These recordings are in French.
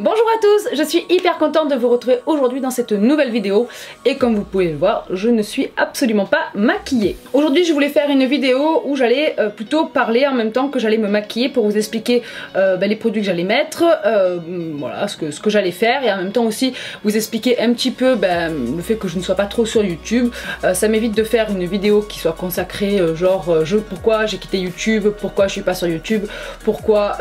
Bonjour à tous, je suis hyper contente de vous retrouver aujourd'hui dans cette nouvelle vidéo et comme vous pouvez le voir, je ne suis absolument pas maquillée. Aujourd'hui je voulais faire une vidéo où j'allais plutôt parler en même temps que j'allais me maquiller pour vous expliquer les produits que j'allais mettre, voilà ce que j'allais faire et en même temps aussi vous expliquer un petit peu le fait que je ne sois pas trop sur YouTube. Ça m'évite de faire une vidéo qui soit consacrée pourquoi j'ai quitté YouTube, pourquoi je suis pas sur YouTube, pourquoi.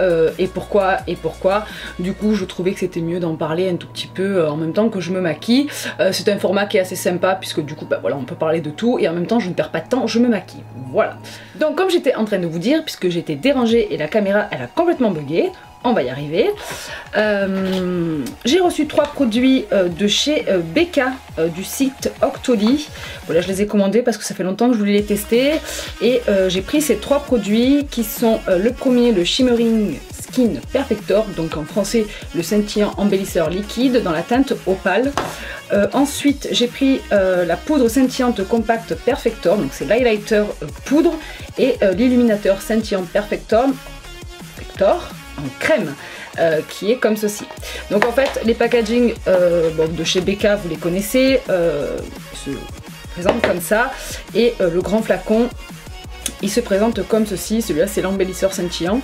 Du coup je trouvais que c'était mieux d'en parler un tout petit peu en même temps que je me maquille. C'est un format qui est assez sympa puisque du coup voilà, on peut parler de tout et en même temps je ne perds pas de temps, je me maquille. Voilà. Donc comme j'étais en train de vous dire, puisque j'étais dérangée et la caméra elle a complètement bugué, on va y arriver. J'ai reçu 3 produits de chez Becca du site Octoly. Voilà, je les ai commandés parce que ça fait longtemps que je voulais les tester et j'ai pris ces 3 produits qui sont le premier, le Shimmering Skin Perfector, donc en français le scintillant embellisseur liquide dans la teinte opale. Ensuite j'ai pris la poudre scintillante compact Perfector, donc c'est l'highlighter poudre et l'illuminateur scintillant Perfector en crème qui est comme ceci. Donc en fait les packaging de chez Becca vous les connaissez, se présentent comme ça et le grand flacon il se présente comme ceci. Celui-là c'est l'embellisseur scintillant.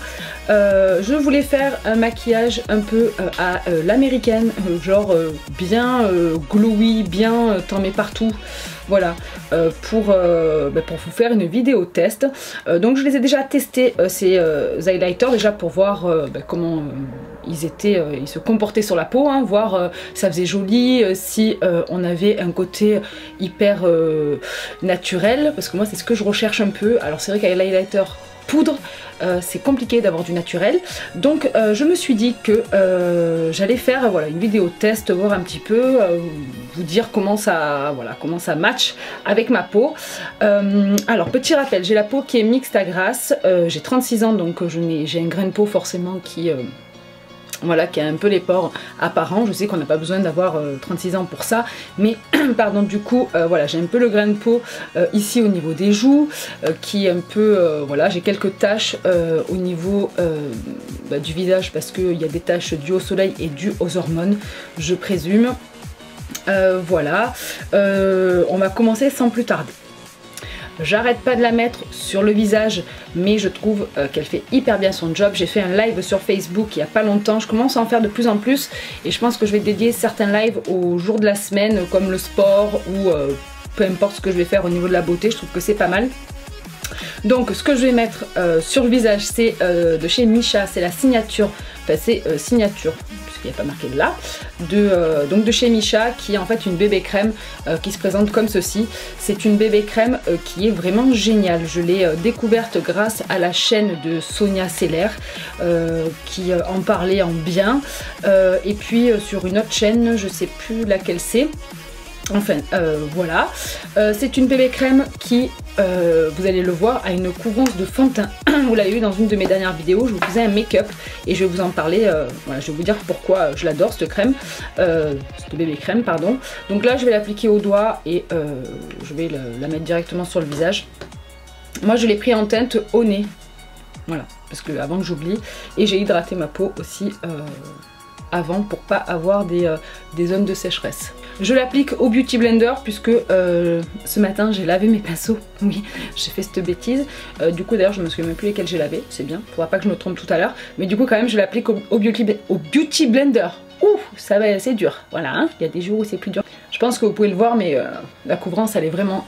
Je voulais faire un maquillage un peu à l'américaine, genre bien glowy, bien t'en mets partout. Voilà, pour vous faire une vidéo test. Donc je les ai déjà testés ces highlighters déjà pour voir comment ils se comportaient sur la peau, hein, voir ça faisait joli, si on avait un côté hyper naturel, parce que moi c'est ce que je recherche un peu. Alors c'est vrai qu'avec l'highlighter poudre c'est compliqué d'avoir du naturel, donc je me suis dit que j'allais faire voilà, une vidéo test, voir un petit peu, vous dire comment ça match avec ma peau. Alors petit rappel, j'ai la peau qui est mixte à grasse, j'ai 36 ans donc j'ai un grain de peau forcément qui voilà, qui a un peu les pores apparents. Je sais qu'on n'a pas besoin d'avoir 36 ans pour ça, mais pardon, du coup voilà, j'ai un peu le grain de peau ici au niveau des joues qui est un peu voilà, j'ai quelques taches au niveau du visage parce qu'il y a des taches dues au soleil et dues aux hormones, je présume. Voilà, on va commencer sans plus tarder. J'arrête pas de la mettre sur le visage, mais je trouve qu'elle fait hyper bien son job. J'ai fait un live sur Facebook il y a pas longtemps, je commence à en faire de plus en plus et je pense que je vais dédier certains lives aux jours de la semaine comme le sport ou peu importe ce que je vais faire au niveau de la beauté, je trouve que c'est pas mal. Donc ce que je vais mettre sur le visage c'est de chez Missha, c'est la signature, enfin c'est signature puisqu'il n'y a pas marqué de là, donc de chez Missha, qui est en fait une bébé crème qui se présente comme ceci. C'est une bébé crème qui est vraiment géniale, je l'ai découverte grâce à la chaîne de Sonia Seller qui en parlait en bien et puis sur une autre chaîne, je sais plus laquelle c'est. Enfin voilà, c'est une bébé crème qui, vous allez le voir, a une couvrance de fond de teint. Vous l'avez vu dans une de mes dernières vidéos, je vous faisais un make-up et je vais vous en parler, voilà, je vais vous dire pourquoi je l'adore cette crème, cette bébé crème pardon. Donc là je vais l'appliquer au doigt et je vais la mettre directement sur le visage. Moi je l'ai pris en teinte au nez, voilà, parce que avant que j'oublie, et j'ai hydraté ma peau aussi avant pour pas avoir des zones de sécheresse. Je l'applique au Beauty Blender puisque ce matin j'ai lavé mes pinceaux, oui j'ai fait cette bêtise, du coup d'ailleurs je me souviens même plus lesquels j'ai lavé, c'est bien, faudra pas que je me trompe tout à l'heure, mais du coup quand même je l'applique au Beauty Blender. Ouh, ça va, c'est dur, voilà, hein. Il y a des jours où c'est plus dur. Je pense que vous pouvez le voir mais la couvrance elle est vraiment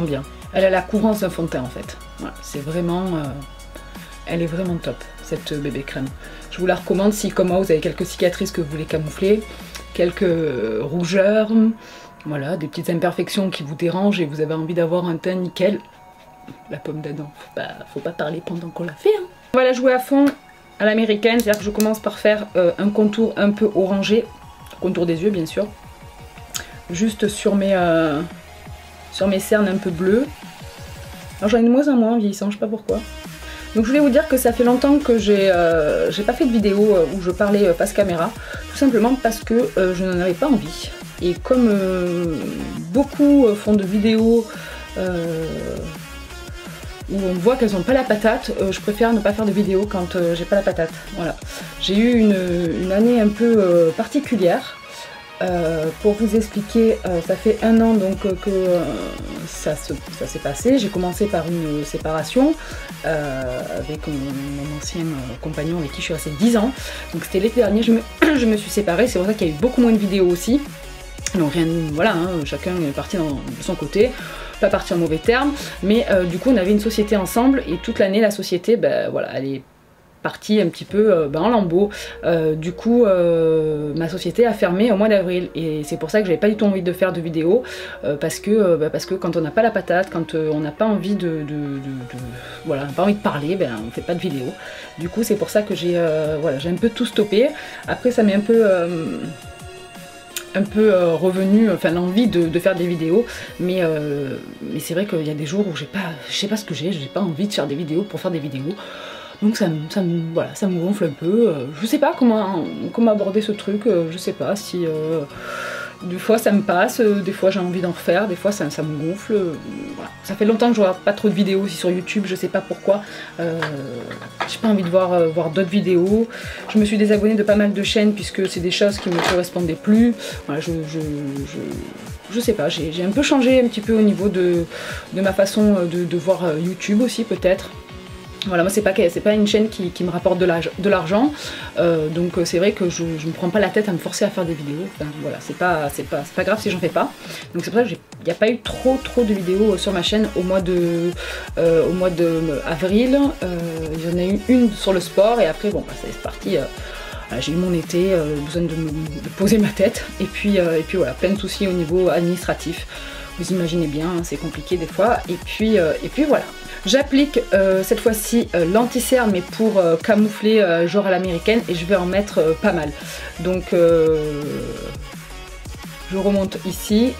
bien. Elle a la couvrance d'un fond de teint en fait, voilà, c'est vraiment... elle est vraiment top cette bébé crème. Je vous la recommande si comme moi vous avez quelques cicatrices que vous voulez camoufler, quelques rougeurs, voilà, des petites imperfections qui vous dérangent et vous avez envie d'avoir un teint nickel. La pomme d'Adam, faut pas parler pendant qu'on la fait. Hein. On va la jouer à fond à l'américaine, c'est-à-dire que je commence par faire un contour un peu orangé, contour des yeux bien sûr, juste sur mes cernes un peu bleues. Alors j'en ai de moins en moins en vieillissant, je sais pas pourquoi. Donc je voulais vous dire que ça fait longtemps que j'ai pas fait de vidéo où je parlais face caméra, tout simplement parce que je n'en avais pas envie. Et comme beaucoup font de vidéos où on voit qu'elles n'ont pas la patate, je préfère ne pas faire de vidéo quand j'ai pas la patate. Voilà. J'ai eu une année un peu particulière. Pour vous expliquer, ça fait 1 an donc que ça s'est passé. J'ai commencé par une séparation avec mon ancien compagnon avec qui je suis restée 10 ans. Donc c'était l'été dernier, je me suis séparée, c'est pour ça qu'il y a eu beaucoup moins de vidéos aussi. Donc rien, voilà, hein, chacun est parti de son côté, pas parti en mauvais termes, mais du coup on avait une société ensemble et toute l'année la société, ben voilà, elle est partie un petit peu en lambeaux. Du coup ma société a fermé au mois d'avril et c'est pour ça que j'avais pas du tout envie de faire de vidéos parce que quand on n'a pas la patate, quand on n'a pas envie voilà, on n'a pas envie de parler, ben on fait pas de vidéos. Du coup c'est pour ça que j'ai voilà, j'ai un peu tout stoppé. Après ça m'est un peu revenu, enfin l'envie de faire des vidéos, mais c'est vrai qu'il y a des jours où je sais pas ce que j'ai pas envie de faire des vidéos pour faire des vidéos. Donc voilà, ça me gonfle un peu. Je sais pas comment aborder ce truc, je sais pas si des fois ça me passe, des fois j'ai envie d'en refaire, des fois ça me gonfle. Voilà. Ça fait longtemps que je vois pas trop de vidéos aussi sur YouTube, je sais pas pourquoi. J'ai pas envie de voir d'autres vidéos. Je me suis désabonnée de pas mal de chaînes puisque c'est des choses qui me correspondaient plus. Voilà, je sais pas, j'ai un peu changé un petit peu au niveau de ma façon de voir YouTube aussi peut-être. Voilà, moi c'est pas une chaîne qui me rapporte de l'argent, donc c'est vrai que je me prends pas la tête à me forcer à faire des vidéos. Enfin, voilà, c'est pas grave si j'en fais pas. Donc c'est pour ça qu'il n'y a pas eu trop de vidéos sur ma chaîne au mois de avril. Il y en a eu une sur le sport et après bon bah, c'est parti. Voilà, j'ai eu mon été, besoin de poser ma tête et puis voilà, plein de soucis au niveau administratif. Vous imaginez bien, hein, c'est compliqué des fois. Et puis voilà. J'applique cette fois-ci l'anti-cerne mais pour camoufler genre à l'américaine et je vais en mettre pas mal. Donc je remonte ici.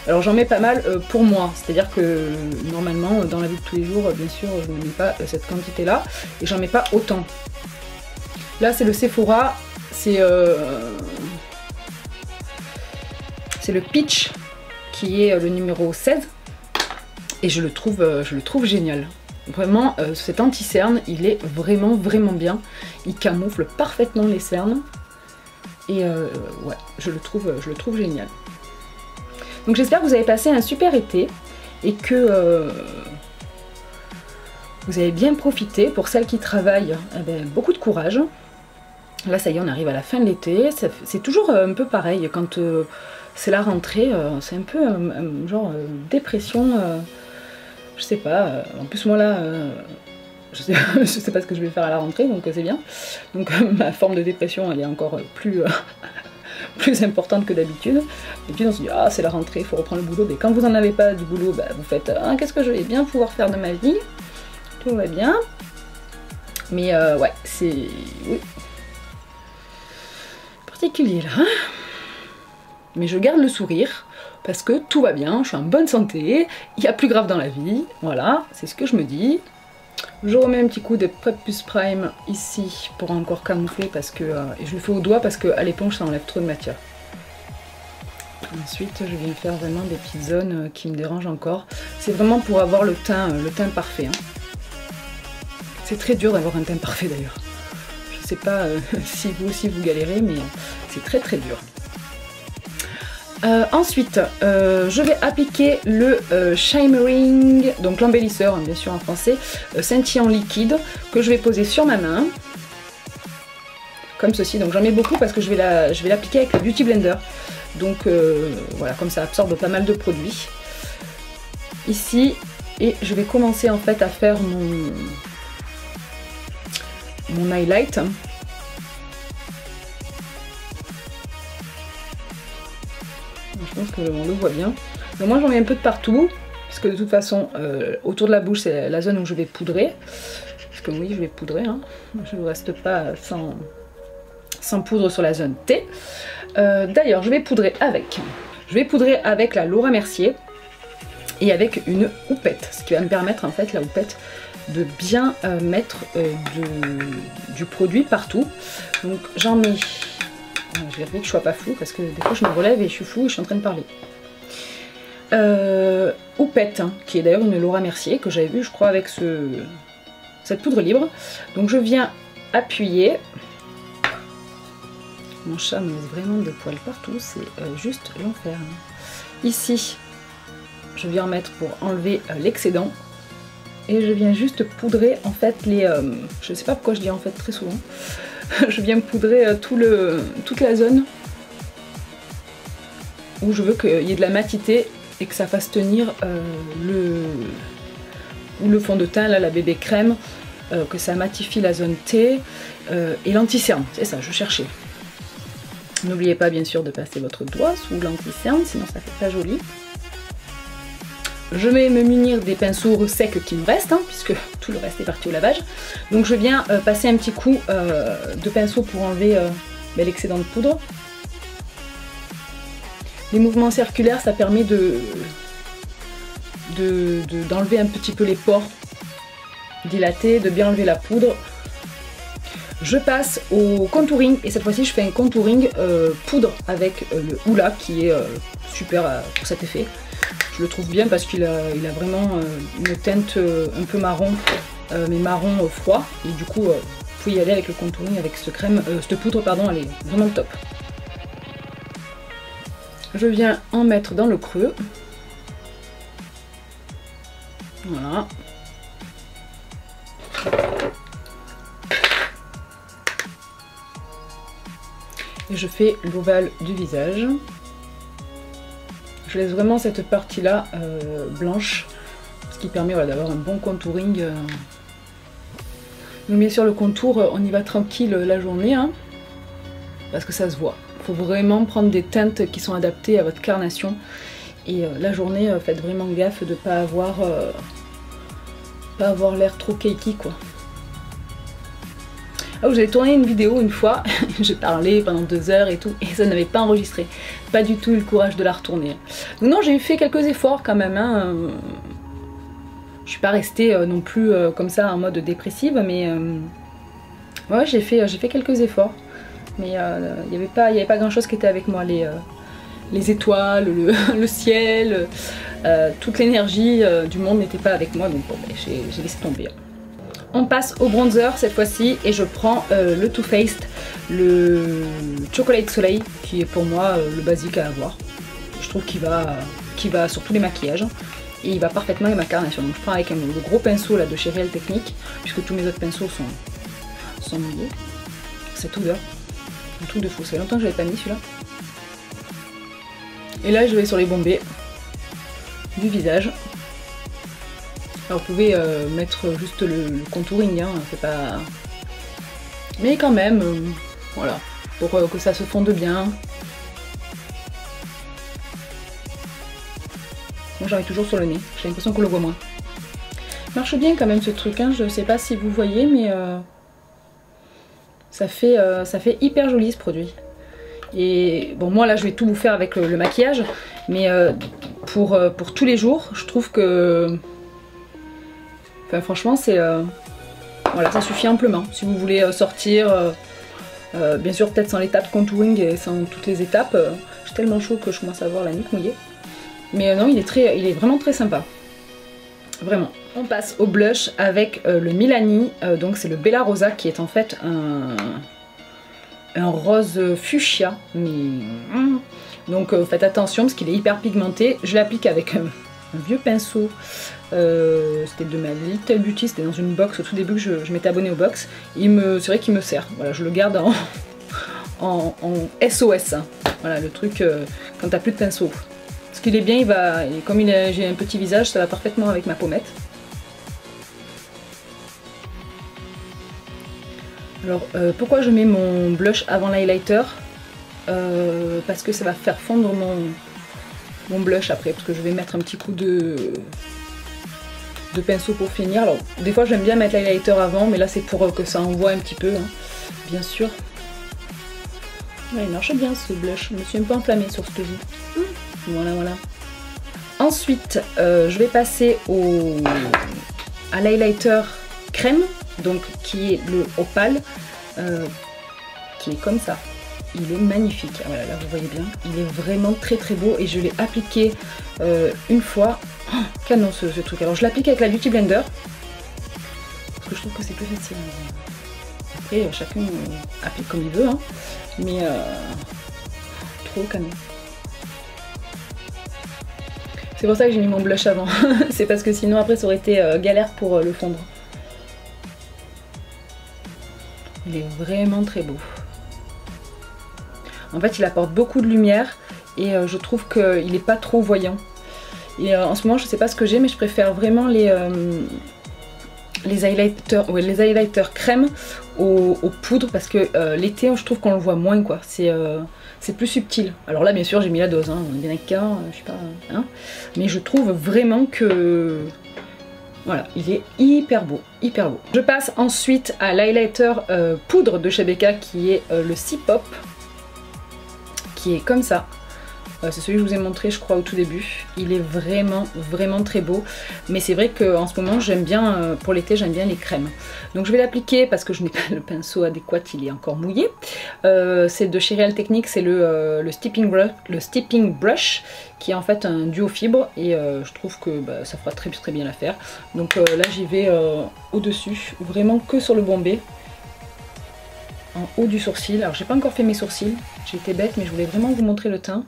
Alors j'en mets pas mal pour moi, c'est-à-dire que normalement dans la vie de tous les jours, bien sûr, je ne mets pas cette quantité-là et j'en mets pas autant. Là c'est le Sephora, c'est le Peach qui est le numéro 16. Et je le trouve génial. Vraiment, cet anti-cerne, il est vraiment bien. Il camoufle parfaitement les cernes. Et ouais, je le trouve génial. Donc j'espère que vous avez passé un super été et que vous avez bien profité. Pour celles qui travaillent, eh bien, beaucoup de courage. Là, ça y est, on arrive à la fin de l'été. C'est toujours un peu pareil. Quand c'est la rentrée, c'est un peu genre dépression. Je sais pas, en plus moi là, je sais pas ce que je vais faire à la rentrée, donc c'est bien. Donc ma forme de dépression elle est encore plus importante que d'habitude. Et puis on se dit ah c'est la rentrée, il faut reprendre le boulot. Mais quand vous en avez pas du boulot, bah, vous faites ah, qu'est-ce que je vais bien pouvoir faire de ma vie. Tout va bien. Mais ouais, c'est oui. Particulier là. Hein, mais je garde le sourire. Parce que tout va bien, je suis en bonne santé, il y a plus grave dans la vie, voilà, c'est ce que je me dis. Je remets un petit coup de Prep Plus Prime ici pour encore camoufler parce que et je le fais au doigt parce qu'à l'éponge ça enlève trop de matière. Ensuite je viens faire vraiment des petites zones qui me dérangent encore. C'est vraiment pour avoir le teint parfait. Hein. C'est très dur d'avoir un teint parfait d'ailleurs. Je sais pas si vous aussi vous galérez mais c'est très dur. Ensuite, je vais appliquer le Shimmering, donc l'embellisseur, bien sûr en français, scintillant liquide, que je vais poser sur ma main, comme ceci. Donc j'en mets beaucoup parce que je vais l'appliquer avec le Beauty Blender. Donc voilà, comme ça absorbe pas mal de produits. Ici, et je vais commencer en fait à faire mon highlight. Je pense qu'on le voit bien. Donc moi j'en mets un peu de partout, parce que de toute façon, autour de la bouche, c'est la zone où je vais poudrer. Parce que oui, je vais poudrer, hein. Je ne reste pas sans poudre sur la zone T. D'ailleurs, je vais poudrer avec la Laura Mercier et avec une houppette, ce qui va me permettre en fait, la houppette, de bien mettre du produit partout. Donc j'en mets... Je vais vérifier que je sois pas flou parce que des fois je me relève et je suis flou et je suis en train de parler. Houppette, hein, qui est d'ailleurs une Laura Mercier que j'avais vue je crois avec cette poudre libre. Donc je viens appuyer. Mon chat me laisse vraiment des poils partout, c'est juste l'enfer. Ici, je viens en mettre pour enlever l'excédent. Et je viens juste poudrer en fait les... je sais pas pourquoi je dis en fait très souvent. Je viens poudrer toute la zone où je veux qu'il y ait de la matité et que ça fasse tenir le fond de teint, là, la bébé crème, que ça matifie la zone T et l'anti-cerne, c'est ça, je cherchais. N'oubliez pas bien sûr de passer votre doigt sous l'anti-cerne, sinon ça fait pas joli. Je vais me munir des pinceaux secs qui me restent, hein, puisque tout le reste est parti au lavage. Donc je viens passer un petit coup de pinceau pour enlever l'excédent de poudre. Les mouvements circulaires, ça permet d'enlever un petit peu les pores dilatés, de bien enlever la poudre. Je passe au contouring et cette fois-ci je fais un contouring poudre avec le Hoola qui est super pour cet effet. Je le trouve bien parce qu'il a vraiment une teinte un peu marron, mais marron froid. Et du coup, vous pouvez y aller avec le contouring, avec cette poudre, pardon, elle est vraiment top. Je viens en mettre dans le creux. Voilà. Et je fais l'ovale du visage. Je laisse vraiment cette partie-là blanche, ce qui permet voilà, d'avoir un bon contouring. Donc bien sûr le contour, on y va tranquille la journée, hein, parce que ça se voit. Il faut vraiment prendre des teintes qui sont adaptées à votre carnation. Et la journée, faites vraiment gaffe de ne pas avoir l'air trop cakey, quoi. Ah, vous avez tourné une vidéo une fois, j'ai parlé pendant 2 heures et tout, et ça n'avait pas enregistré. Pas du tout eu le courage de la retourner. Donc non, j'ai fait quelques efforts quand même. Hein. Je suis pas restée non plus comme ça en mode dépressive, mais ouais, j'ai fait quelques efforts. Mais il n'y avait pas grand chose qui était avec moi. Les étoiles, le ciel, toute l'énergie du monde n'était pas avec moi, donc bon, ben, j'ai laissé tomber. On passe au bronzer cette fois-ci et je prends le Too Faced, le Chocolate Soleil, qui est pour moi le basique à avoir. Je trouve qu'il va sur tous les maquillages et il va parfaitement avec ma carnation. Donc je prends avec le gros pinceau là, de chez Real Technique, puisque tous mes autres pinceaux sont mouillés. Cette odeur, un truc de fou, ça fait longtemps que je l'avais pas mis celui-là. Et là je vais sur les bombées du visage. Alors vous pouvez mettre juste le contouring, hein, c'est pas... Mais quand même, voilà, pour que ça se fonde bien. Moi j'arrive toujours sur le nez, j'ai l'impression qu'on le voit moins. Marche bien quand même ce truc, hein, je sais pas si vous voyez, mais ça fait hyper joli ce produit. Et bon, moi là je vais tout vous faire avec le maquillage, mais pour tous les jours, je trouve que... Enfin franchement c'est... voilà, ça suffit amplement. Si vous voulez sortir, bien sûr peut-être sans l'étape contouring et sans toutes les étapes, j'ai tellement chaud que je commence à avoir la nuque mouillée. Mais non, il est vraiment très sympa. Vraiment. On passe au blush avec le Milani, donc c'est le Bella Rosa qui est en fait un rose fuchsia. Mais... Donc faites attention parce qu'il est hyper pigmenté. Je l'applique avec un vieux pinceau. C'était de ma Little Beauty, c'était dans une box au tout début que je m'étais abonnée aux box. C'est vrai qu'il me sert, voilà, je le garde en SOS, hein. Voilà le truc quand t'as plus de pinceau. Parce qu'il est bien, comme j'ai un petit visage, ça va parfaitement avec ma pommette. Alors pourquoi je mets mon blush avant l'highlighter? Parce que ça va faire fondre mon blush après, parce que je vais mettre un petit coup de pinceau pour finir. Alors des fois j'aime bien mettre l'highlighter avant, mais là c'est pour que ça envoie un petit peu, hein, bien sûr. Ouais, il marche bien ce blush, je me suis un peu enflammée sur ce joue. Voilà, voilà. Ensuite je vais passer à l'highlighter crème, donc qui est le Opal, qui est comme ça. il est magnifique. Voilà, là vous voyez bien, il est vraiment très très beau et je l'ai appliqué une fois. Oh, canon ce truc. Alors je l'applique avec la Beauty Blender parce que je trouve que c'est plus facile. Après chacun applique comme il veut, hein. Mais trop canon. C'est pour ça que j'ai mis mon blush avant. C'est parce que sinon après ça aurait été galère pour le fondre. Il est vraiment très beau. En fait il apporte beaucoup de lumière et je trouve qu'il n'est pas trop voyant. Et en ce moment je sais pas ce que j'ai mais je préfère vraiment les highlighters crème aux poudres parce que l'été je trouve qu'on le voit moins quoi. C'est plus subtil. Alors là bien sûr j'ai mis la dose, hein. On est bien avec qu'un, je sais pas, hein. Mais je trouve vraiment que voilà, il est hyper beau, hyper beau. Je passe ensuite à l'highlighter poudre de chez Becca qui est le C-Pop, qui est comme ça. C'est celui que je vous ai montré je crois au tout début. Il est vraiment vraiment très beau. Mais c'est vrai qu'en ce moment j'aime bien, pour l'été j'aime bien les crèmes. Donc je vais l'appliquer parce que je n'ai pas le pinceau adéquat, il est encore mouillé. C'est de chez Real Techniques, c'est le Stepping Brush qui est en fait un duo fibre et je trouve que bah, ça fera très bien l'affaire. Donc là j'y vais au-dessus, vraiment que sur le bombé. En haut du sourcil. Alors j'ai pas encore fait mes sourcils, j'ai été bête mais je voulais vraiment vous montrer le teint.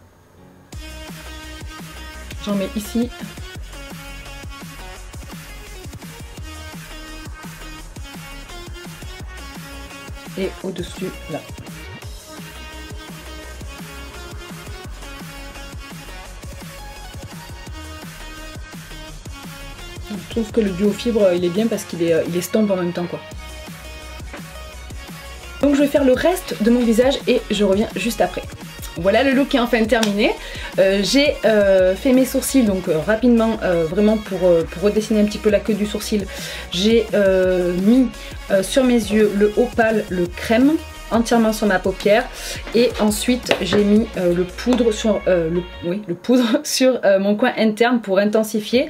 J'en mets ici. Et au-dessus, là. Je trouve que le duo fibre, il est bien parce qu'il est estompe en même temps, quoi. Donc je vais faire le reste de mon visage et je reviens juste après. Voilà, le look est enfin terminé. J'ai fait mes sourcils donc rapidement, vraiment pour redessiner un petit peu la queue du sourcil. J'ai mis sur mes yeux le opale, le crème entièrement sur ma paupière et ensuite j'ai mis le poudre sur, le poudre sur mon coin interne pour intensifier.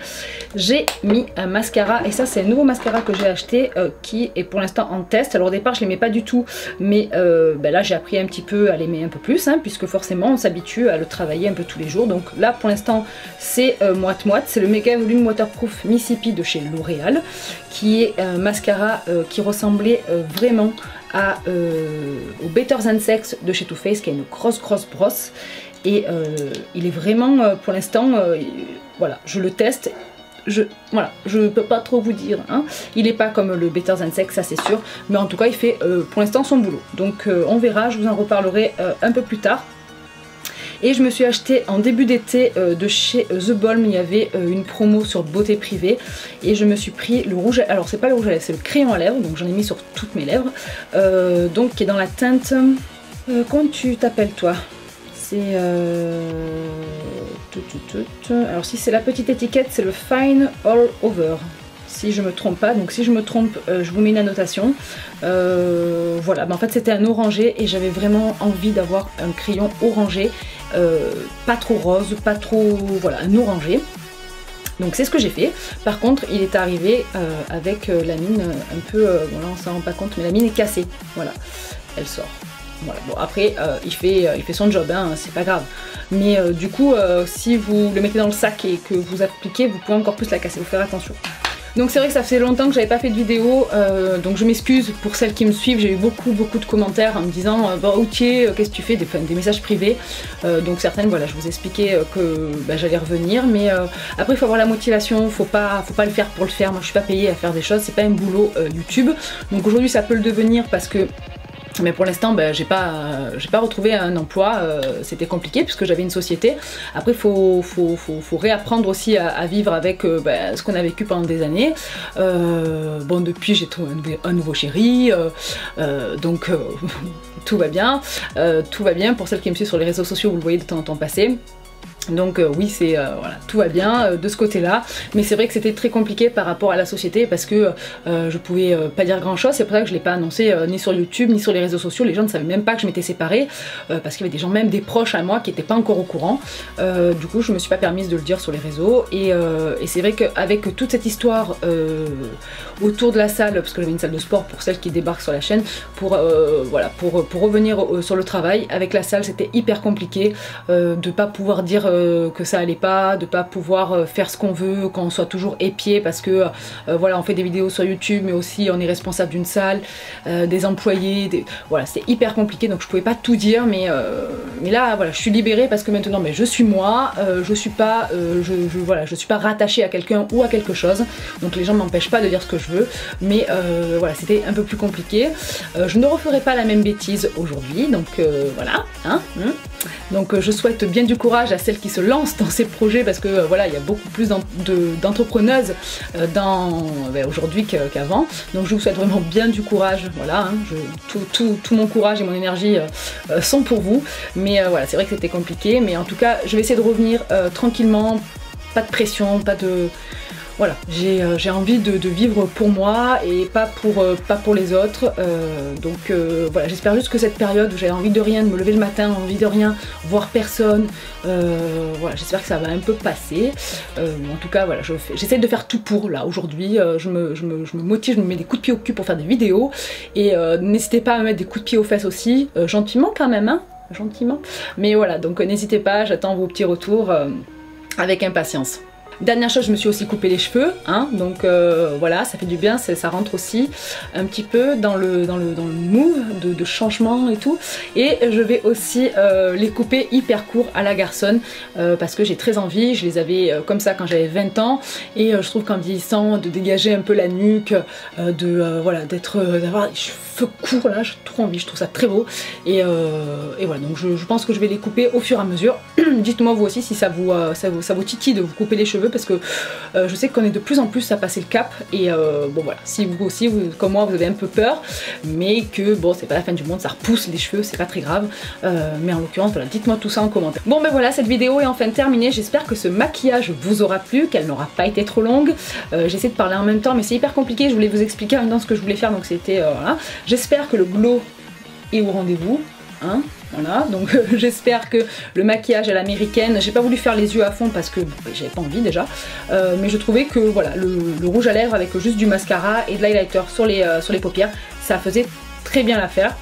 J'ai mis un mascara et ça c'est un nouveau mascara que j'ai acheté qui est pour l'instant en test. Alors au départ je l'aimais pas du tout mais ben là j'ai appris un petit peu à l'aimer un peu plus hein, puisque forcément on s'habitue à le travailler un peu tous les jours. Donc là pour l'instant c'est moite-moite, c'est le Mega Volume Waterproof Mississippi de chez L'Oréal qui est un mascara qui ressemblait vraiment au Better Than Sex de chez Too Faced qui a une grosse brosse et il est vraiment pour l'instant voilà je le teste, voilà, je peux pas trop vous dire hein. Il est pas comme le Better Than Sex ça c'est sûr mais en tout cas il fait pour l'instant son boulot donc on verra, je vous en reparlerai un peu plus tard. Et je me suis acheté en début d'été de chez The Balm, il y avait une promo sur beauté privée et je me suis pris le rouge, alors c'est pas le rouge à lèvres, c'est le crayon à lèvres, donc j'en ai mis sur toutes mes lèvres, donc qui est dans la teinte, comment tu t'appelles toi? C'est alors si c'est la petite étiquette c'est le Fine All Over. Si je me trompe pas, donc si je me trompe je vous mets une annotation. Voilà, en fait c'était un orangé et j'avais vraiment envie d'avoir un crayon orangé, pas trop rose, pas trop, voilà, un orangé. Donc c'est ce que j'ai fait. Par contre il est arrivé avec la mine un peu, bon là on s'en rend pas compte mais la mine est cassée, voilà, elle sort. Voilà, bon après il fait son job, hein, c'est pas grave. Mais du coup si vous le mettez dans le sac et que vous appliquez, vous pouvez encore plus la casser, faut faire attention. Donc c'est vrai que ça fait longtemps que j'avais pas fait de vidéo, donc je m'excuse pour celles qui me suivent, j'ai eu beaucoup de commentaires en me disant bah ok qu'est-ce que tu fais, des messages privés, donc certaines voilà je vous expliquais que bah, j'allais revenir, mais après il faut avoir la motivation, faut pas le faire pour le faire, moi je suis pas payée à faire des choses, c'est pas un boulot YouTube, donc aujourd'hui ça peut le devenir parce que mais pour l'instant ben, j'ai pas retrouvé un emploi, c'était compliqué puisque j'avais une société. Après faut réapprendre aussi à vivre avec ben, ce qu'on a vécu pendant des années. Bon depuis j'ai trouvé un nouveau chéri, donc tout va bien. Tout va bien pour celles qui me suivent sur les réseaux sociaux, vous le voyez de temps en temps passer. Donc oui, c'est voilà, tout va bien de ce côté-là, mais c'est vrai que c'était très compliqué par rapport à la société parce que je pouvais pas dire grand-chose. C'est pour ça que je l'ai pas annoncé ni sur YouTube ni sur les réseaux sociaux. Les gens ne savaient même pas que je m'étais séparée parce qu'il y avait des gens, même des proches à moi, qui n'étaient pas encore au courant. Du coup, je me suis pas permise de le dire sur les réseaux et c'est vrai qu'avec toute cette histoire autour de la salle, parce que j'avais une salle de sport pour celles qui débarquent sur la chaîne, voilà, pour revenir sur le travail, avec la salle, c'était hyper compliqué de pas pouvoir dire que ça allait pas, de pas pouvoir faire ce qu'on veut, qu'on soit toujours épié parce que voilà, on fait des vidéos sur YouTube mais aussi on est responsable d'une salle, des employés, voilà, c'était hyper compliqué donc je pouvais pas tout dire mais là voilà, je suis libérée parce que maintenant mais je suis moi, je suis pas voilà, je suis pas rattachée à quelqu'un ou à quelque chose, donc les gens m'empêchent pas de dire ce que je veux, mais voilà, c'était un peu plus compliqué. Je ne referai pas la même bêtise aujourd'hui, donc voilà, hein, donc je souhaite bien du courage à celles qui se lancent dans ces projets parce que voilà, il y a beaucoup plus d'entrepreneuses aujourd'hui qu'avant, donc je vous souhaite vraiment bien du courage, voilà, hein, tout mon courage et mon énergie sont pour vous, mais voilà, c'est vrai que c'était compliqué, mais en tout cas je vais essayer de revenir tranquillement, pas de pression, pas de... Voilà, j'ai envie de vivre pour moi et pas pour les autres, donc voilà, j'espère juste que cette période où j'avais envie de rien, de me lever le matin, envie de rien, voir personne, voilà, j'espère que ça va un peu passer, en tout cas voilà, j'essaie de faire tout pour là, aujourd'hui, je me motive, je me mets des coups de pied au cul pour faire des vidéos, et n'hésitez pas à me mettre des coups de pied aux fesses aussi, gentiment quand même, hein, gentiment, mais voilà, donc n'hésitez pas, j'attends vos petits retours avec impatience. Dernière chose, je me suis aussi coupé les cheveux, hein, donc voilà, ça fait du bien, ça rentre aussi un petit peu dans le move de changement et tout. Et je vais aussi les couper hyper courts à la garçonne parce que j'ai très envie, je les avais comme ça quand j'avais 20 ans et je trouve qu'en vieillissant, de dégager un peu la nuque, voilà, d'avoir les cheveux courts là, j'ai trop envie, je trouve ça très beau. Et voilà, donc je pense que je vais les couper au fur et à mesure. Dites-moi vous aussi si ça vous titille de vous couper les cheveux parce que je sais qu'on est de plus en plus à passer le cap et bon voilà, si vous aussi, comme moi, vous avez un peu peur, mais que bon, c'est pas la fin du monde, ça repousse les cheveux, c'est pas très grave, mais en l'occurrence, voilà, dites-moi tout ça en commentaire. Bon ben voilà, cette vidéo est enfin terminée, j'espère que ce maquillage vous aura plu, qu'elle n'aura pas été trop longue, j'essaie de parler en même temps, mais c'est hyper compliqué, je voulais vous expliquer en même temps ce que je voulais faire, donc c'était, voilà, j'espère que le glow est au rendez-vous, hein. Voilà, donc j'espère que le maquillage à l'américaine, j'ai pas voulu faire les yeux à fond parce que j'avais pas envie déjà, mais je trouvais que voilà, le rouge à lèvres avec juste du mascara et de l'highlighter sur les paupières, ça faisait très bien l'affaire.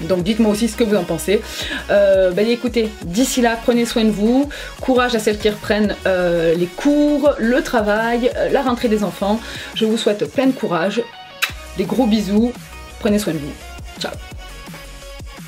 Donc dites-moi aussi ce que vous en pensez. Écoutez, d'ici là, prenez soin de vous, courage à celles qui reprennent les cours, le travail, la rentrée des enfants. Je vous souhaite plein de courage, des gros bisous, prenez soin de vous. Ciao.